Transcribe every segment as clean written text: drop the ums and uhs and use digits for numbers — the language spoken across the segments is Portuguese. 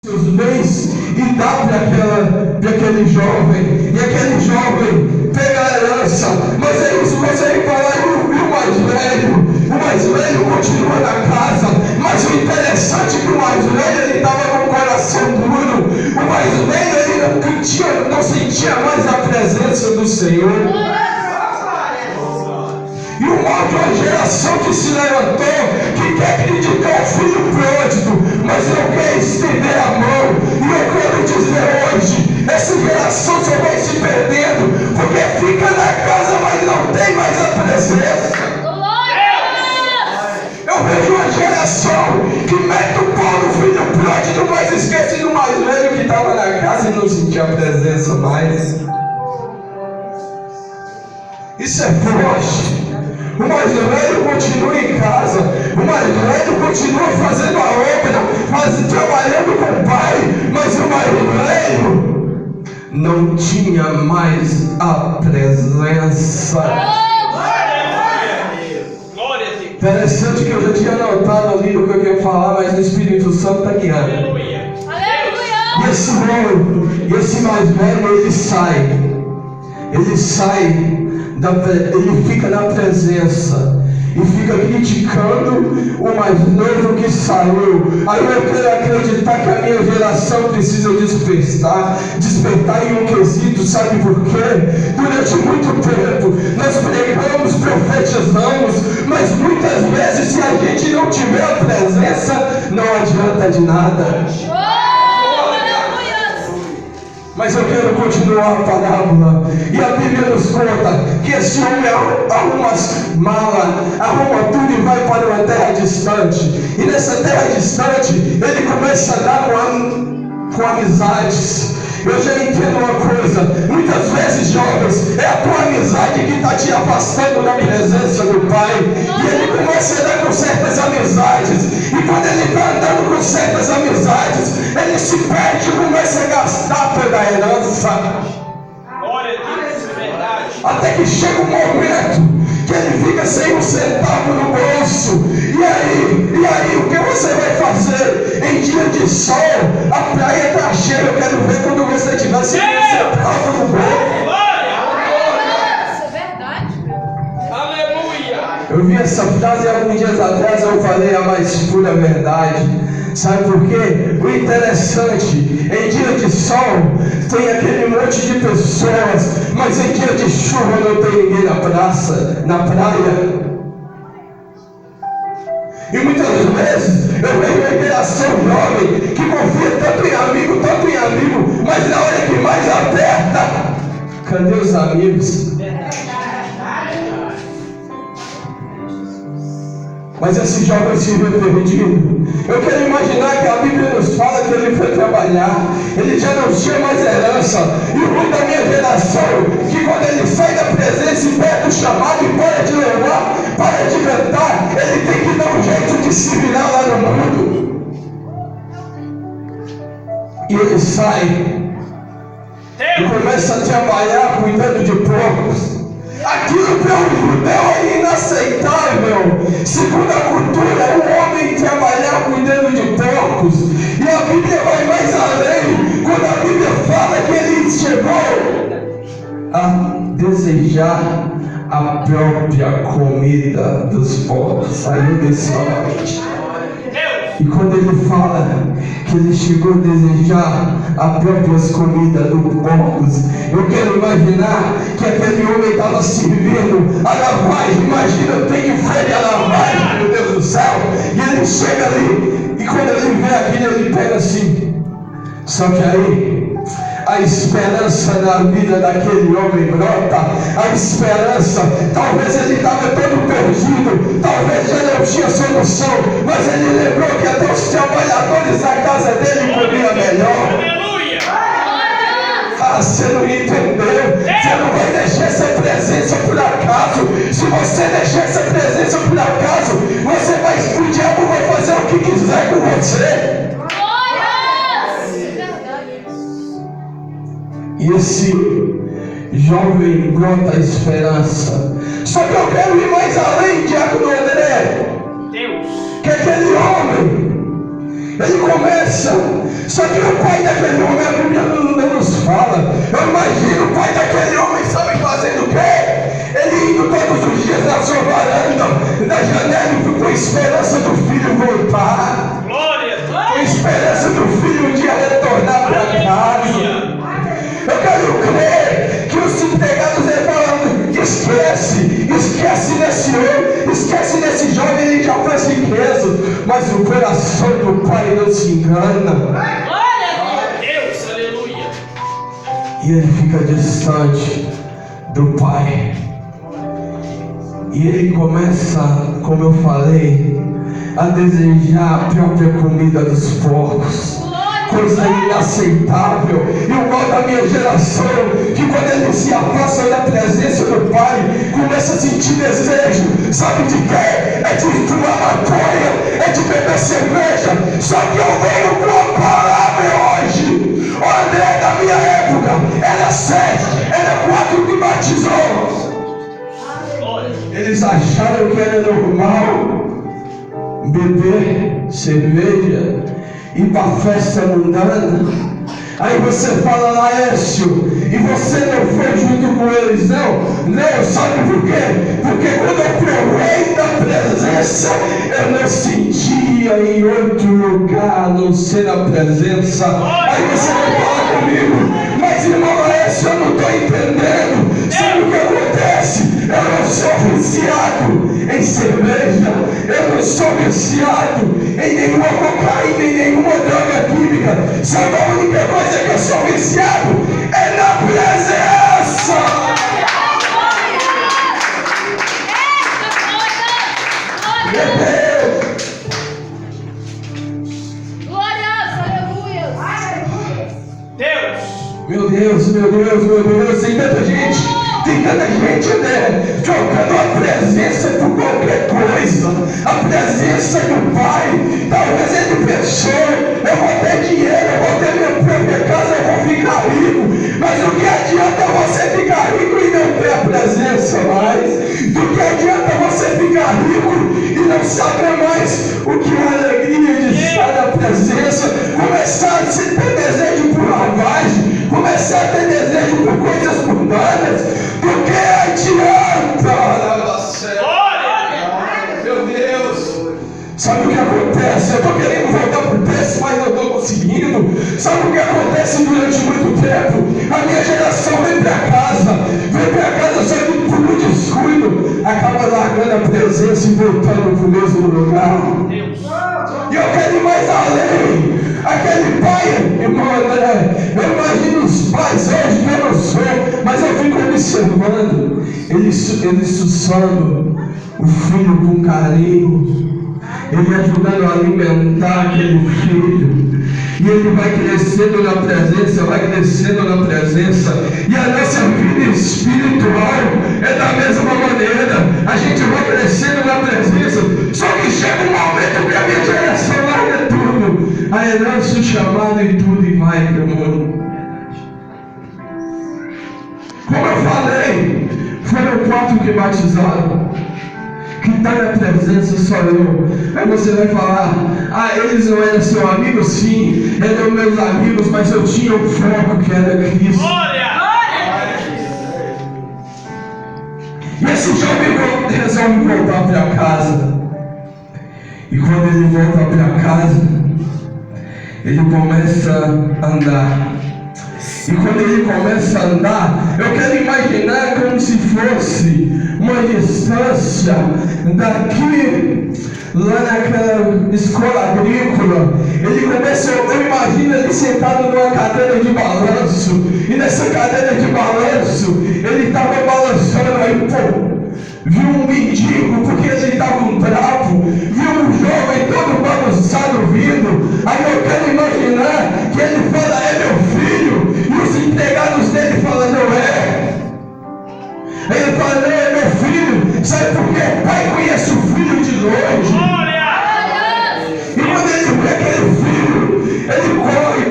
seus bens e dá para aquele jovem, e aquele jovem pega a herança, mas é isso, você fala, e o mais velho continua na casa, mas o interessante é que o mais velho, ele estava com o coração duro, o mais velho, ele não sentia mais a presença do Senhor. E o mal de uma geração que se levantou, que quer criticar o filho pródigo, mas não quer estender a mão. E eu quero dizer hoje, essa geração só vai se perdendo, porque fica na casa, mas não tem mais a presença. Eu vejo uma geração que mete o pau no filho pródigo, mas esquece do mais velho que estava na casa e não sentia a presença mais. Isso é forte. O mais velho continua em casa, o mais velho continua fazendo a obra, trabalhando com o pai, mas o mais velho não tinha mais a presença. Interessante que eu já tinha anotado ali o que eu ia falar, mas o Espírito Santo está guiando. E esse mais velho, ele fica na presença e fica criticando o mais novo que saiu. Aí eu quero acreditar que a minha geração precisa despertar em um quesito, sabe por quê? Durante muito tempo nós pregamos, profetizamos, mas muitas vezes se a gente não tiver a presença, não adianta de nada. Mas eu quero continuar a parábola. E a Bíblia nos conta que esse homem arruma as malas, arruma tudo e vai para uma terra distante. E nessa terra distante, ele começa a dar com amizades. Eu já entendo uma coisa, muitas vezes, jovens, é a tua amizade que está te afastando da presença do Pai. E ele começa a dar com certas amizades. E quando ele está andando com certas amizades, ele se perde e começa a gastar toda a herança. Glória a Deus, é verdade. Até que chega um momento que ele fica sem um centavo no bolso. E aí, o que você vai fazer? Em dia de sol, a praia está cheia. Eu quero ver quando você tiver sem um centavo no bolso. Isso é verdade. Aleluia. Eu vi essa frase alguns dias atrás, eu falei a mais pura verdade. Sabe por quê? O interessante, em dia de sol tem aquele monte de pessoas, mas em dia de chuva não tem ninguém na praia. E muitas vezes eu vejo uma geração jovem que confia tanto em amigo, mas na hora que mais aperta, cadê os amigos? Mas esse jovem se viu perdido. Eu quero imaginar que a Bíblia nos fala que ele foi trabalhar, ele já não tinha mais herança. E o ruim da minha geração, que quando ele sai da presença e pega o chamado e para de louvar, para de cantar, ele tem que dar um jeito de se virar lá no mundo. E ele sai e começa a trabalhar cuidando de porcos. Aquilo para um judeu é inaceitável. Segundo a cultura, um homem trabalhar cuidando de porcos. E a Bíblia vai mais além. Quando a Bíblia fala que ele chegou a desejar a própria comida dos porcos, saiu desse homem. E quando ele fala que ele chegou a desejar as próprias comidas dos porcos, eu quero imaginar que aquele homem estava servindo a lavagem. Imagina, eu tenho fé de lavagem, meu Deus do céu. E ele chega ali, e quando ele vê aquilo, ele pega assim. Só que aí, a esperança na vida daquele homem brota. A esperança, talvez ele estava todo perdido, talvez já não tinha solução, mas ele lembrou que até os trabalhadores da casa dele comiam melhor. Aleluia. Ah, você não entendeu? Você não vai deixar essa presença por acaso. Se você deixar essa presença por acaso, o diabo vai fazer o que quiser com você. E esse jovem brota a esperança. Só que eu quero ir mais além, Diácono André. Deus. Que aquele homem, Ele começa, só que o pai daquele homem, a Bíblia não nos fala. Eu imagino o pai daquele homem, sabe fazendo o quê? Ele indo todos os dias na sua varanda, na janela, com esperança do filho voltar. Glória. Com esperança do filho um dia retornar para casa. Eu quero crer que os empregados falam, esquece desse homem, esquece desse jovem, ele já faz riqueza. Mas o coração do pai não se engana. Glória a Deus, aleluia. E ele fica distante do pai. E ele começa, como eu falei, a desejar a própria comida dos porcos. Coisa inaceitável. E o mal da minha geração, que quando ele se afasta da presença do pai, começa a sentir desejo, sabe de quê? É de fumar maconha, é de beber cerveja. Só que eu venho com a palavra hoje. O André da minha época era 7, era 4 que batizou. Eles acharam que era normal beber cerveja, ir para festa mundana. Aí você fala, Laércio, e você não foi junto com eles? Não, sabe por quê? Porque quando eu provei da presença, eu não sentia em outro lugar a não ser a presença. Aí você vai falar comigo, mas irmão Laércio, eu não estou entendendo. Sabe o que acontece? Eu não sou viciado em cerveja, eu não sou viciado em nenhuma cocaína, em nenhuma droga química. Sabe a única coisa que eu sou viciado? É na presença. Meu Deus. Meu Deus, tem tanta gente, né, trocando a presença por qualquer coisa. A presença do Pai, talvez ele pensou, eu vou ter dinheiro, eu vou ter minha própria casa, eu vou ficar rico. Mas o que adianta você ficar rico e não ter a presença mais? Do que adianta você ficar rico e não saber mais o que é a alegria de estar na presença? Começar a ter desejo por lavagem, começar a ter desejo por coisas mundanas. Do que adianta? Meu Deus! Sabe o que acontece? Eu estou querendo voltar para o texto, mas não estou conseguindo. Sabe o que acontece durante muito tempo? A minha geração vem para casa só que por um descuido, acaba largando a presença e voltando para o mesmo lugar. E eu quero ir mais além. Aquele pai, irmão André, eu imagino os pais hoje que eu não sou, mas eu fico observando ele suçando o filho com carinho, ele ajudando a alimentar aquele filho. E ele vai crescendo na presença, e a nossa vida espiritual é da mesma maneira. A gente vai crescendo na presença, só que chega um momento que a minha geração larga tudo, a herança, o chamado e tudo, e vai para o mundo. Como eu falei, foram 4 que batizaram. Que está na presença só eu. Aí você vai falar, eles não eram seu amigo? Sim, eram meus amigos, mas eu tinha um foco que era Cristo. Glória! E esse jovem resolve voltar para casa. E quando ele volta para casa, ele começa a andar. E quando ele começa a andar, eu quero imaginar como se fosse uma distância daqui, lá naquela escola agrícola. Ele começa, eu imagino ele sentado numa cadeira de balanço. E nessa cadeira de balanço, ele estava balançando aí, viu um mendigo, porque ele estava bravo, viu um jovem todo balançado vindo. Aí eu quero imaginar que ele fala, é meu filho, e os empregados dele falam, não é. Ele fala, não é meu filho. Sabe por quê? O pai conhece o filho de longe. E quando ele vê aquele filho, ele corre,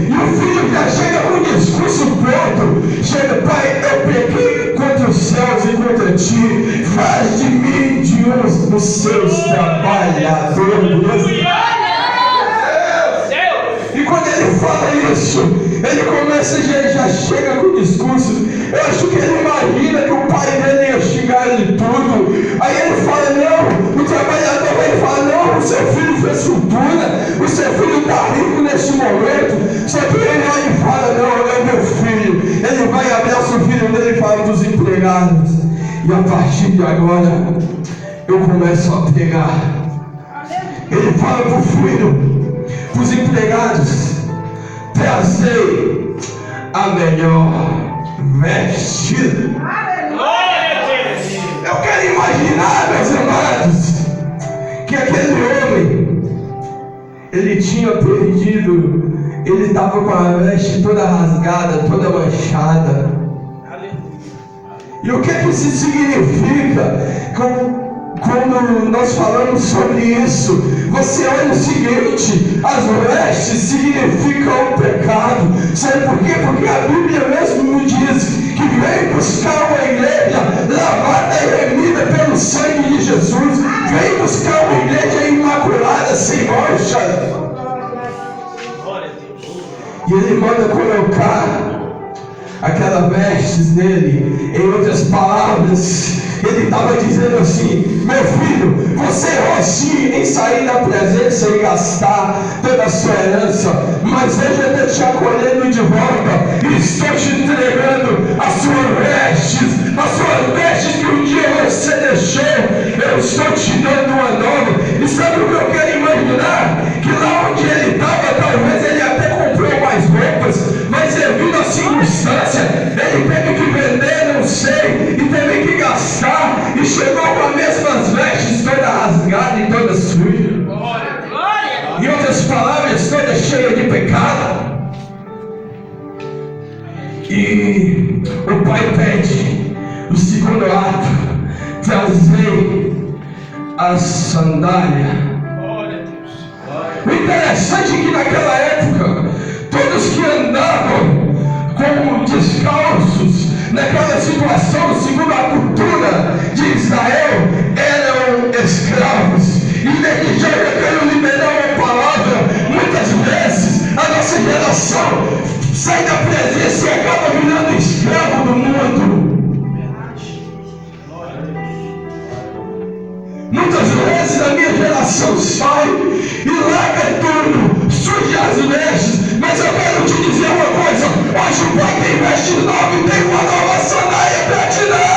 e o filho já chega com o discurso pronto. Chega, pai, eu pequei contra os céus e contra ti, faz de mim de um dos seus trabalhadores. isso, ele começa, já chega com discurso. Eu acho que ele imagina que o pai dele ia xingar ele tudo. Aí ele fala, não, o trabalhador vai falar, não, o seu filho fez fortuna, o seu filho está rico neste momento. Só que ele olha e fala, não, é meu filho. Ele vai abraça o filho dele e fala dos empregados. E a partir de agora, eu começo a pegar. Ele fala para o filho, para os empregados, trazei a melhor vestida. Eu quero imaginar, meus amados, que aquele homem, ele tinha perdido, ele estava com a veste toda rasgada, toda manchada. E o que isso significa? Quando nós falamos sobre isso, você olha o seguinte: as vestes significam o pecado. Sabe por quê? Porque a Bíblia mesmo diz que vem buscar uma igreja lavada e remida pelo sangue de Jesus. Vem buscar uma igreja imaculada, sem mancha. E ele manda colocar aquela vestes nele. Em outras palavras, ele estava dizendo assim: meu filho, você errou sim em sair da presença e gastar toda a sua herança, mas hoje eu estou te acolhendo de volta e estou te entregando as suas vestes que um dia você deixou. Eu estou te dando uma nova. E sabe o que eu quero imaginar? Que lá onde ele estava, talvez ele até comprou mais roupas, mas devido à circunstância, ele teve que vender, não sei, e teve que gastar, e chegou com as mesmas vestes, toda rasgada e toda suja. Em outras palavras, toda cheia de pecado. E o pai pede o segundo ato: trazei a sandália. O interessante é que naquela época, todos que andavam como descalços, naquela situação, segundo a cultura de Israel, eram escravos. E desde já eu quero liberar uma palavra. Muitas vezes a nossa geração sai da presença e acaba virando escravo do mundo. Muitas vezes a minha geração sai e larga tudo, suja as vestes. Mas eu quero te dizer uma coisa: hoje o pai tem veste nova e tem uma nova sandália para te dar.